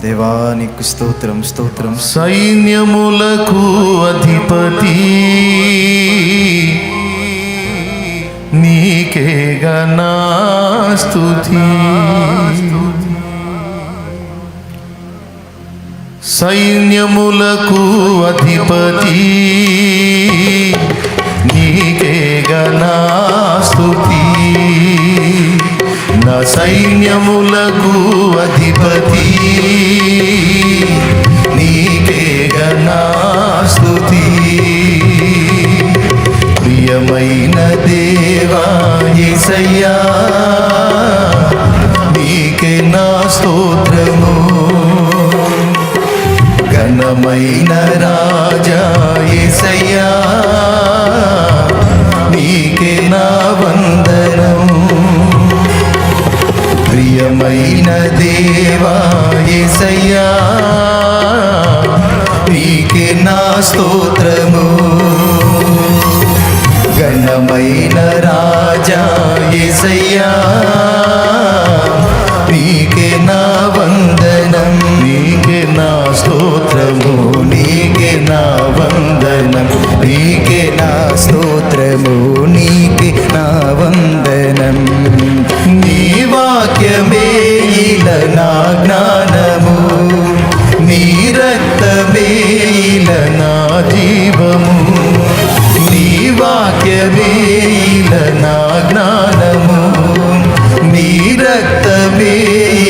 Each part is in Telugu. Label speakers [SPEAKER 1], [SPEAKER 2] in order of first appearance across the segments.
[SPEAKER 1] దేవానికి స్తోత్రం స్తోత్రం.
[SPEAKER 2] సైన్యములకు అధిపతి నీకేగా నా స్తుతి. సైన్యములకు అధిపతి నీకేగా నా స్తుతి. నా సైన్యములకు అధిపతి నీకేగా నా స్తుతి. ప్రియమైన దేవా యేసయ్యా నీకే నా స్తోత్రము. ఘనమైన రాజా యేసయ్యా నీకే నా వందనం. ప్రియమైన దేవా యేసయ్యా నీకే నా స్తోత్రము. ఘనమైన రాజా యేసయ్యా నీకే నా వందనం. నీకే నా స్తోత్రము, నీకే నా వందనం,
[SPEAKER 1] నీకే నా స్తోత్రము, నీకే నా వందనం.
[SPEAKER 2] నీ వాక్యమే ఇల నా జ్ఞానము, నీ రక్తమే ఇల నా జీవము. నీ వాక్యమే ఇల నా జ్ఞానము, నీ రక్తమే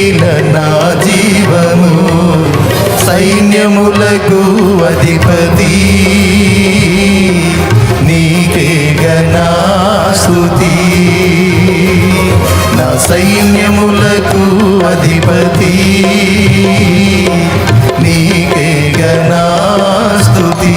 [SPEAKER 2] ఇల నా జీవము. సైన్యములకు అధిపతి నీకేగా నా స్తుతి. నా సైన్యములకు అధిపతి నీకేగా నా స్తుతి.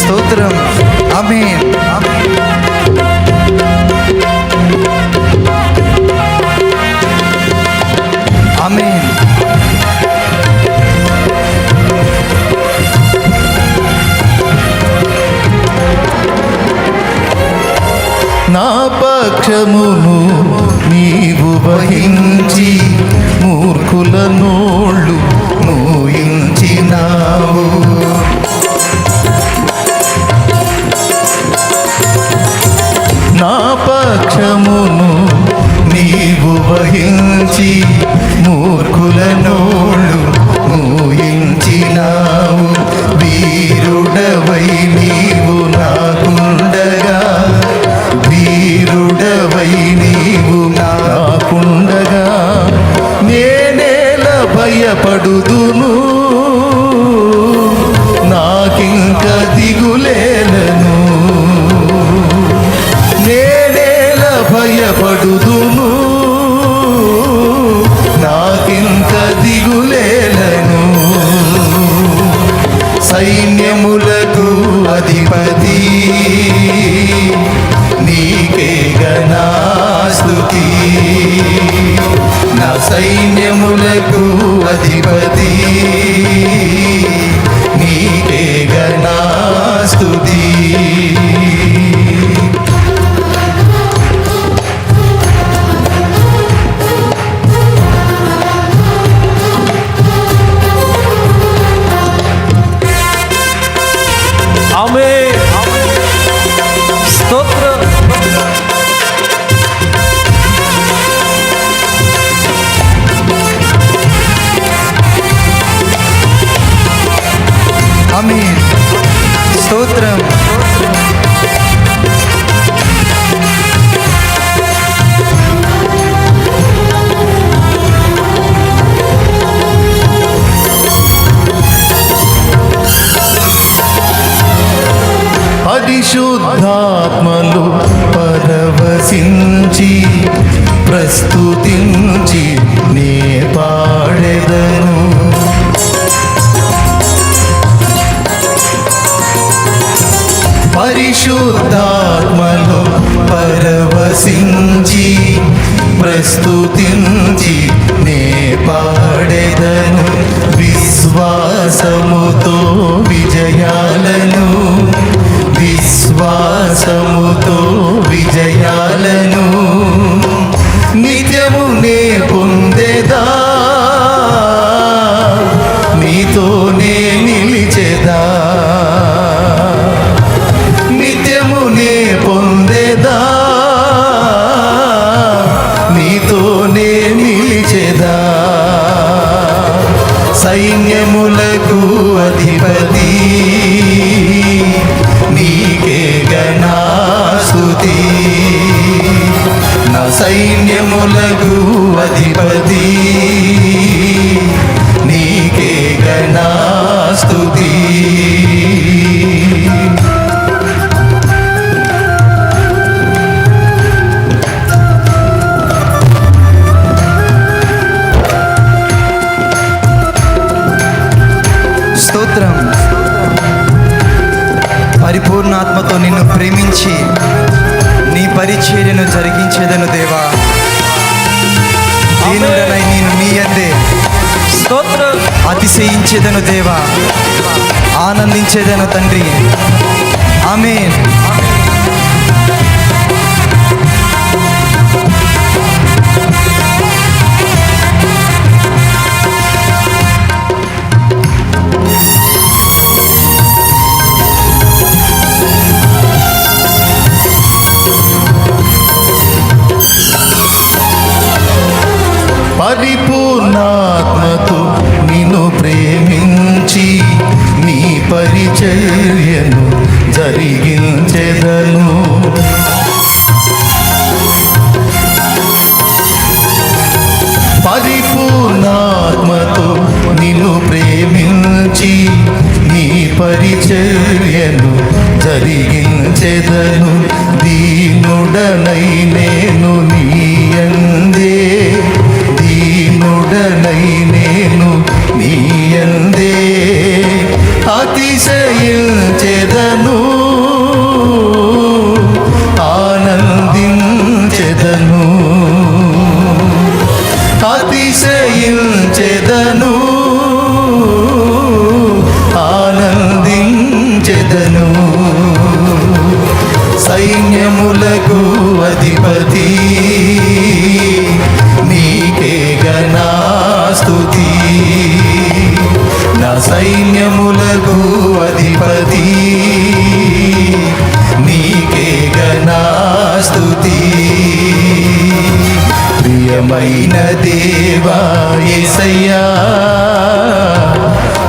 [SPEAKER 1] స్తోత్రం. ఆమేన్. ఆమేన్.
[SPEAKER 2] నా పక్షమును నీవు వహించి మూర్ఖుల నోళ్ళు మూయించినావు. నా పక్షమును నీవు వహించి మూర్ఖుల నోళ్ళు మూయించినావు. వీరుడవై నీవు నాకుండగా, వీరుడవై నీవు నాకుండగా నేనేల భయపడుదును. నాకింక దిగులేలను, నేనేల భయపడుదును. నాకింక దిగులేలను. సైన్యములకు అధిపతి నీకేగా నా స్తుతి. నా సైన్యములకు అధిపతి నీకేగా నా స్తుతి.
[SPEAKER 3] ఆమేన్. స్తోత్రం.
[SPEAKER 1] ఆమేన్. స్తోత్రం.
[SPEAKER 2] పరిశుద్ధాత్మలు పరవశించి ప్రస్తుతించి నే పాడెదను. పరిశుద్ధాత్మలో పరవశించి ప్రస్తుతించి నే పాడెదను విశ్వాసముతో విజయాలను, విశ్వాసముతో విజయాలను నిత్యము నే పొందెదా, నీతోనే నిలిచెదా, నిత్యము నే పొందెదా, నీతోనే నిలిచెదా. సైన్యములకు అధిపతి నీకే గణాస్తుతి, నా సైన్యములకు అధిపతి నీకే గణాస్తుతి.
[SPEAKER 1] స్తోత్రం. పరిపూర్ణాత్మతో నిన్ను ప్రేమించి నీ పరిచర్యను జరిగించేదను దేవా. దీనుడనై నేను నీ యందే స్తోత్రం అతిశయించేదను దేవా, ఆనందించేదను తండ్రి. ఆమేన్.
[SPEAKER 2] పరిపూర్ణాత్మతో నిన్ను ప్రేమించి నీ పరిచర్యను జరిగించెదను. పరిపూర్ణాత్మతో నిన్ను ప్రేమించి నీ పరిచర్యను జరిగించెదను. దీనుడనై నేను నీ యందే, దీనుడనై నేను నీ యందే అతిశయించెదను, ఆనందించెదను, అతిశయించెదను, ఆనందించెదను. సైన్యములకు అధిపతి నీకే గణాస్తుతి, నా సైన్యములకు అధిపతి నీకే గణాస్తుతి. ప్రియమైన దేవా యేసయ్యా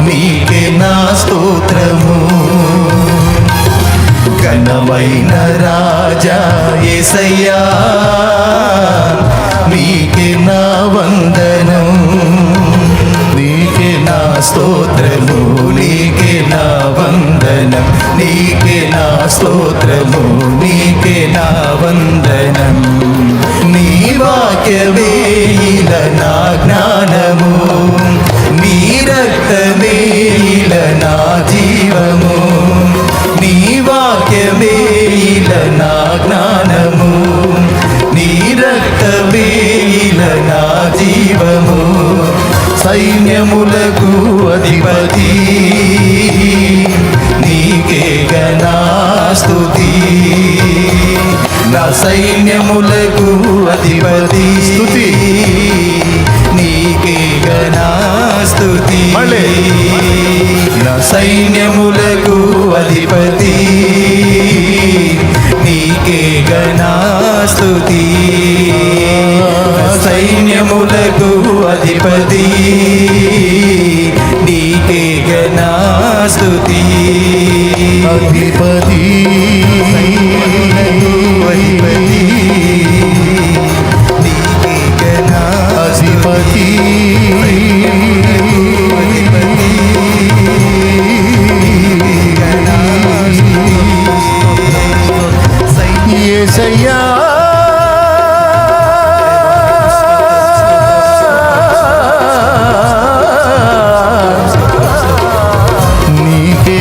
[SPEAKER 2] నీకే నా స్తోత్రము, ఘనమైన రాజా యేసయ్యా నీకే నా వందనం, నీకే నా స్తోత్రము, నీకే నా వందనం, నీకే నా స్తోత్రము, నీకే నా వందనం. నీ వాక్యమే ఇల నా జ్ఞానము, నీ రక్తమే ఇల నా జీవము, నీ వాక్యమే ఇల నా జ్ఞానము, నీ రక్తమే ఇల నా జీవము. సైన్యములకు అధిపతి నీకే గణాస్తుతి, నా సైన్యములకు అధిపతి స్తుతి నీకే గణాస్తుతి. నా సైన్యములకు అధిపతి నీకే గణాస్తుతి, సైన్యములకు అధిపతి నీకే గణాస్తుతి. అధిపతి అధిపతి నీకే గణాధిపతి, యేసయ్యా నీకే